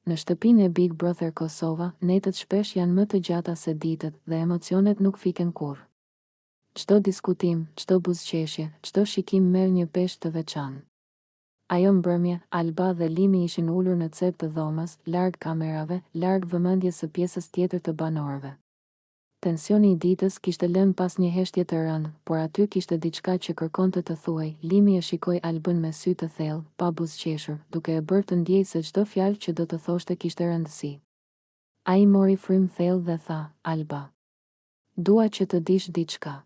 Në shtëpinë e Big Brother Kosova, netët shpesh janë më të gjata se ditët dhe emocionet nuk fiken kurrë. Çdo diskutim, çdo buzëqeshje, çdo shikim merr një peshë të veçantë. Ajo mbrëmje, Alba dhe Limi ishin ulur në cep të dhomës, larg kamerave, larg vëmendjes së pjesës tjetër të banorëve. Tensioni i ditës kishte lënë pas një heshtje të rëndë, por aty kishte diçka që kërkonte të thuaj. Limi e shikoi Albën me sy të thellë, pa buzëqeshur, duke e bërë të ndjejë se çdo fjalë që do të thoshte kishte rëndësi. Ai mori frymë thellë dhe tha, Alba. Dua që të dish diçka.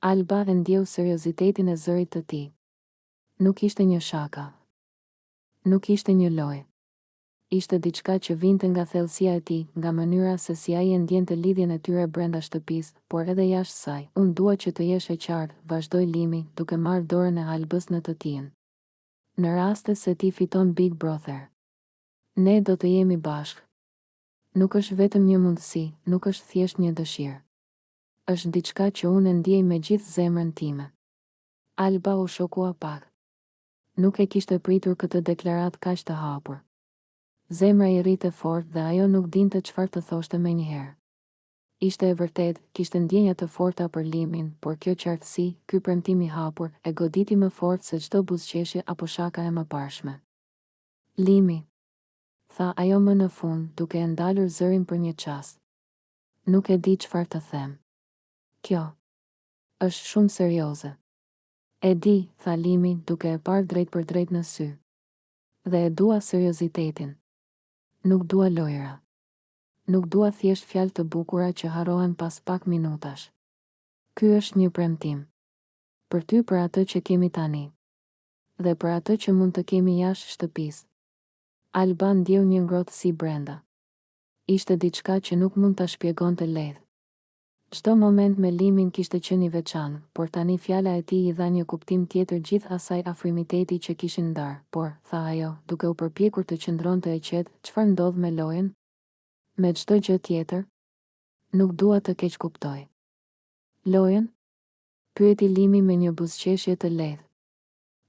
Alba e ndjeu seriozitetin e zërit të tij. Nuk ishte një shaka. Nuk ishte një lojë. Ishte diçka që vinte nga thellësia e tij, nga mënyra se si ai e ndjente lidhjen e tyre brenda shtëpisë, por edhe jashtë saj. Unë dua që të jesh e qartë, vazhdoi Limi, duke marrë dorën e Albës në të tijën. Në raste se ti fiton Big Brother, ne do të jemi bashkë. Nuk është vetëm një mundësi, nuk është thjesht një dëshirë. Është diçka që unë e ndjej me gjithë zemrën time. Alba u shokua pak. Nuk e kishte pritur këtë deklarat kaq të hapur. Zemra i rritë fort dhe ajo nuk dinte çfarë të thoshte menjëherë. Ishte e vërtet, kishte ndjenja të forta për Limin, por kjo qartësi, ky premtim i hapur, e goditi më fort se çdo buzëqeshje apo shaka e mëparshme. Limi, tha ajo më në fund, duke e ndalur zërin për një çast. Nuk e di çfarë të them. Kjo është shumë serioze. E di, tha Limi, duke e parë drejt për drejt në sy. Dhe e dua seriozitetin. Nuk dua lojra. Nuk dua thjesht fjalë të bukura që harrohen pas pak minutash. Ky është një premtim. Për ty, për atë që kemi tani. Dhe për atë që mund të kemi jashtë shtëpisë. Alba ndjeu një ngrohtësi brenda. Ishte diçka që nuk mund ta shpjegonte lehtë. Çdo moment me Limin kishte qenë i veçantë, por tani fjala e tij i dha një kuptim tjetër gjithë asaj afrimiteti që kishin ndarë. Por, tha ajo, duke u përpjekur të qëndronte e qetë, çfarë ndodh me lojën? Me çdo gjë tjetër? Nuk dua të keq kuptoj. Lojën? Pyeti Limi me një buzëqeshje të lehtë.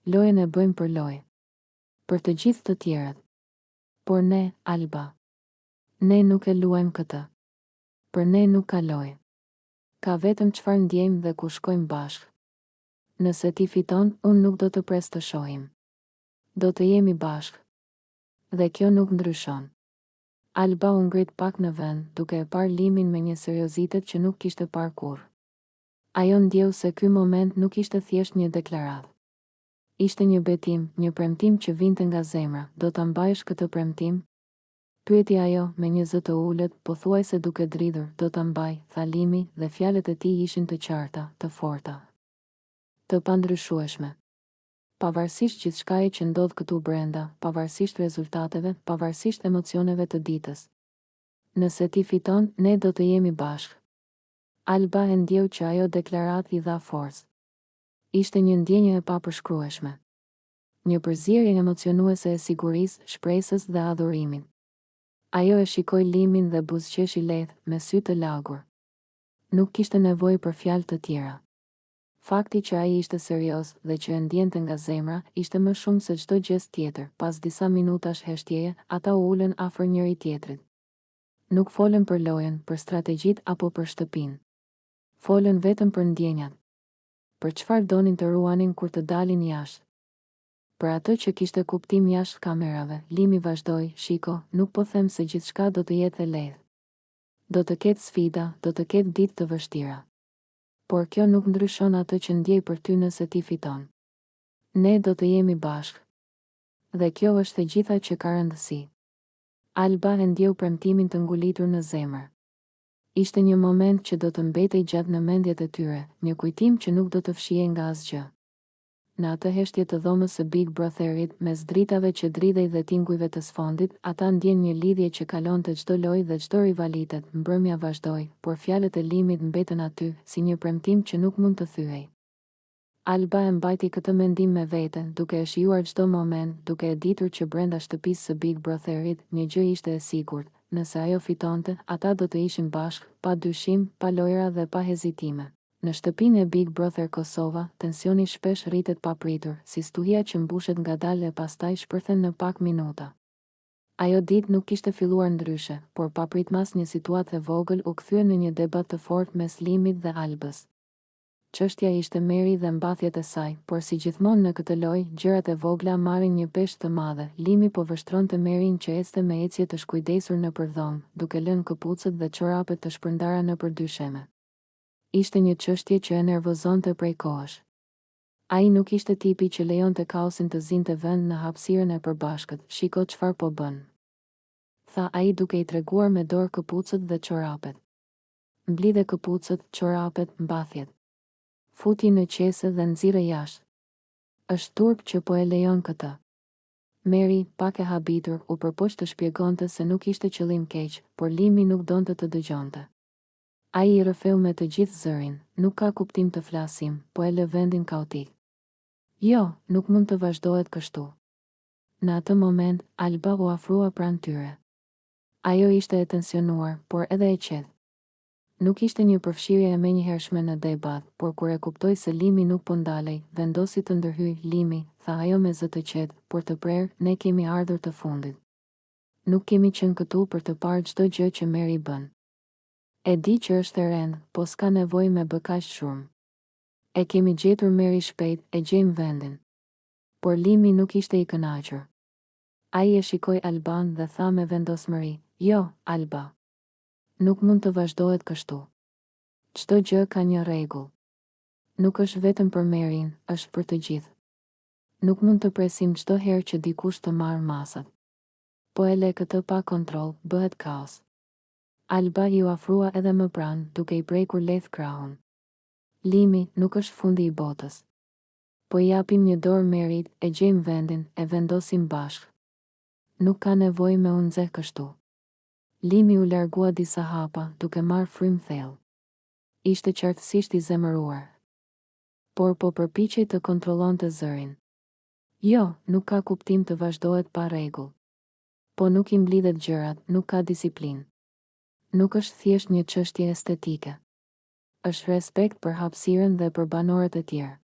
Lojën e bëjmë për lojë. Për të gjithë të tjerët. Por ne, Alba. Ne nuk e luajmë këtë. Për ne nuk ka lojë. Ka vetëm çfarë ndjejmë dhe ku shkojmë bashkë. Nëse ti fiton, unë nuk do të pres të shohim. Do të jemi bashkë. Dhe kjo nuk ndryshon. Alba u ngrit pak në vend, duke e parë Limin me një seriozitet që nuk kishte parë kurrë. Ajo ndjeu se ky moment nuk ishte thjesht një deklaratë. Ishte një betim, një premtim që vinte nga zemra. Do ta mbajësh këtë premtim? Pyeti ajo, me një zë të ulët, pothuajse duke dridhur. Do ta mbaj, tha Limi, dhe fjalët e tij ishin të qarta, të forta, të pandryshueshme. Pavarësisht gjithçkaje që ndodh këtu brenda, pavarësisht rezultateve, pavarësisht emocioneve të ditës. Nëse ti fiton, ne do të jemi bashkë. Alba e ndjeu që ajo deklarat i dha forcë. Ishte një ndjenjë e papërshkrueshme. Një përzierje emocionuese e sigurisë, shpresës dhe adhurimit. Ajo e shikoi Limin dhe buzëqeshi lehtë, me sy të lagur. Nuk kishte nevojë për fjalë të tjera. Fakti që ai ishte serioz dhe që e ndjente nga zemra, ishte më shumë se çdo gjë tjetër. Pas disa minutash heshtjeje, ata u ulën afër njëri tjetrit. Nuk folën për lojën, për strategjitë apo për shtëpinë. Folën vetëm për ndjenjat. Për çfarë donin të ruanin kur të dalin jashtë. Për atë që kishte kuptim jashtë kamerave, Limi vazhdoi, shiko, nuk po them se gjithçka do të jetë e lehtë. Do të ketë sfida, do të ketë ditë të vështira. Por kjo nuk ndryshon atë që ndjej për ty nëse ti fiton. Ne do të jemi bashkë. Dhe kjo është e gjitha që ka rëndësi. Alba e ndjeu premtimin të ngulitur në zemër. Ishte një moment që do të mbetej gjatë në mendjet e tyre, një kujtim që nuk do të fshihej nga asgjë. Në atë heshtje të dhomës së Big Brotherit, mes dritave që dridhej dhe tingujve të sfondit, ata ndjen një lidhje që kalonte çdo lojë dhe çdo rivalitet. Mbrëmja vazhdoi, por fjalët e Limit mbetën aty, si një premtim që nuk mund të thyej. Alba e mbajti këtë mendim me vete, duke e shijuar çdo moment, duke e ditur që brenda shtëpisë së Big Brotherit, një gjë ishte e sigurt, nëse ajo fitonte, ata do të ishin bashkë, pa dyshim, pa lojra dhe pa hezitime. Në shtëpinë e Big Brother Kosova, tensioni shpesh rritet papritur, si stuhia që mbushet ngadalë e pastaj shpërthen në pak minuta. Ajo ditë nuk kishte filluar ndryshe, por papritmas një situatë e vogël u kthye në një debat të fortë mes Limit dhe Albës. Çështja ishte Mary dhe mbathjet e saj, por si gjithmonë në këtë lojë, gjërat e vogla marrin një peshë të madhe. Limi po vështronte Maryn që ecte me ecje të shkujdesur nëpër dhomë, duke lënë këpucët dhe çorapet të shpërndara nëpër dysheme. Ishte një çështje që e nervozonte prej kohësh. Ai nuk ishte tipi që lejonte kaosin të zinte vend në hapësirën e përbashkët. Shiko çfarë po bën, tha ai duke i treguar me dorë këpucët dhe çorapet. Mblidhe këpucët, çorapet, mbathjet. Futi në qese dhe nxirre jashtë. Është turp që po e lejon këtë. Mary, pak e habitur, u përpoq të shpjegonte se nuk ishte qëllim keq, por Limi nuk donte të dëgjonte. Ai i rrëfeu me të gjithë zërin, nuk ka kuptim të flasim, po e lë vendin kaotik. Jo, nuk mund të vazhdohet kështu. Në atë moment, Alba u afrua pranë tyre. Ajo ishte e tensionuar, por edhe e qetë. Nuk ishte një përfshirje e menjëhershme në debat, por kur e kuptoi se Limi nuk po ndalej, vendosi të ndërhyj. Limi, tha ajo me zë të qetë, por të prerë, ne kemi ardhur të fundit. Nuk kemi qenë këtu për të parë çdo gjë që Mary bën. E di që është e rëndë, po s'ka nevojë me bë kaq shumë. E kemi gjetur Mary shpejt, e gjejmë vendin. Por Limi nuk ishte i kënaqur. Ai e shikoi Alban dhe tha me vendosmëri, jo, Alba. Nuk mund të vazhdohet kështu. Çdo gjë ka një rregull. Nuk është vetëm për Maryn, është për të gjithë. Nuk mund të presim çdo herë që dikush të marrë masat. Po e le këtë pa kontroll, bëhet kaos. Alba i u afrua edhe më pranë, duke i prekur lehtë krahun. Limi, nuk është fundi i botës. Po i japim një dorë Maryt, e gjejmë vendin, e vendosim bashkë. Nuk ka nevojë me u nxeh kështu. Limi u largua disa hapa, duke marrë frym thellë. Ishte qartësisht i zemëruar. Por po përpiqej të kontrollonte zërin. Jo, nuk ka kuptim të vazhdohet pa rregull. Po nuk i mblidhet gjërat, nuk ka disiplinë. Nuk është thjesht një çështje estetike. Është respekt për hapësirën dhe për banorët e tjerë.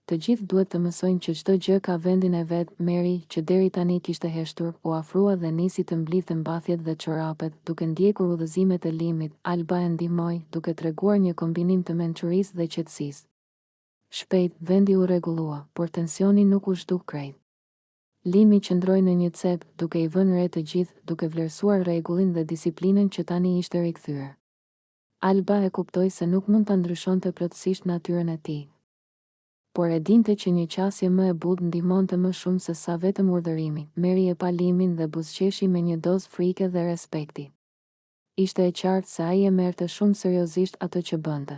Të gjithë duhet të mësojnë që çdo gjë ka vendin e vet. Mary, që deri tani kishte heshtur, u afrua dhe nisi të mblidhte mbathjet dhe çorapet, duke ndjekur udhëzimet e Limit. Alba e ndihmoi, duke treguar një kombinim të mençurisë dhe qetësisë. Shpejt, vendi u rregullua, por tensioni nuk u zhduk krejt. Limi qëndroi në një cep, duke i vënë re të gjithë, duke vlerësuar rregullin dhe disiplinën që tani ishte rikthyer. Alba e kuptoi se nuk mund ta ndryshonte plotësisht natyrën e tij. Por e dinte që një qasje më e butë ndihmonte më shumë se sa vetëm urdhërimi. Mary e pa Limin dhe buzëqeshi me një dozë frike dhe respekti. Ishte e qartë se ai e merrte shumë seriozisht atë që bënte.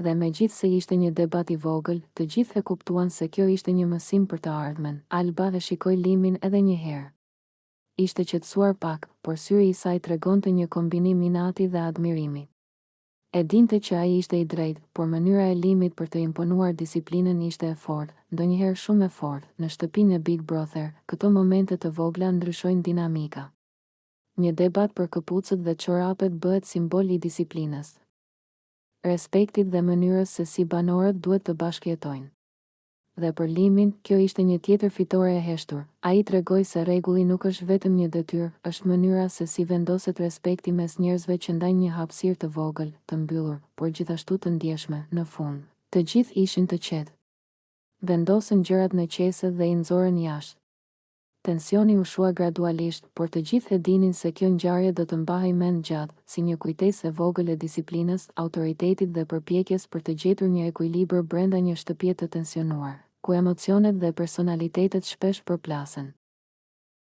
Dhe megjithse ishte një debat i vogël, të gjithë e kuptuan se kjo ishte një mësim për të ardhmen. Alba e shikoi Limin edhe një herë. Ishte qetësuar pak, por syri i saj tregonte një kombinim inati dhe admirimi. E dinte që ai ishte i drejtë, por mënyra e Limit për të imponuar disiplinën ishte e fortë, ndonjëherë shumë e fortë. Në shtëpinë e Big Brother, këto momente të vogla ndryshojnë dinamika. Një debat për këpucët dhe çorapet bëhet simbol i disiplinës, respektit dhe mënyrës se si banorët duhet të bashkëjetojnë. Dhe për Limin, kjo ishte një tjetër fitore e heshtur. Ai tregoi se rregulli nuk është vetëm një detyrë, është mënyra se si vendoset respekti mes njerëzve që ndajnë një hapësirë të vogël, të mbyllur, por gjithashtu të ndjeshme. Në fund, të gjithë ishin të qetë. Vendosën gjërat në qese dhe i nxorën jashtë. Tensioni u shua gradualisht, por të gjithë e dinin se kjo ngjarje do të mbahej mend gjatë, si një kujtesë e vogël e disiplinës, autoritetit dhe përpjekjes për të gjetur një ekuilibër brenda një shtëpie të tensionuar, ku emocionet dhe personalitetet shpesh përplasen.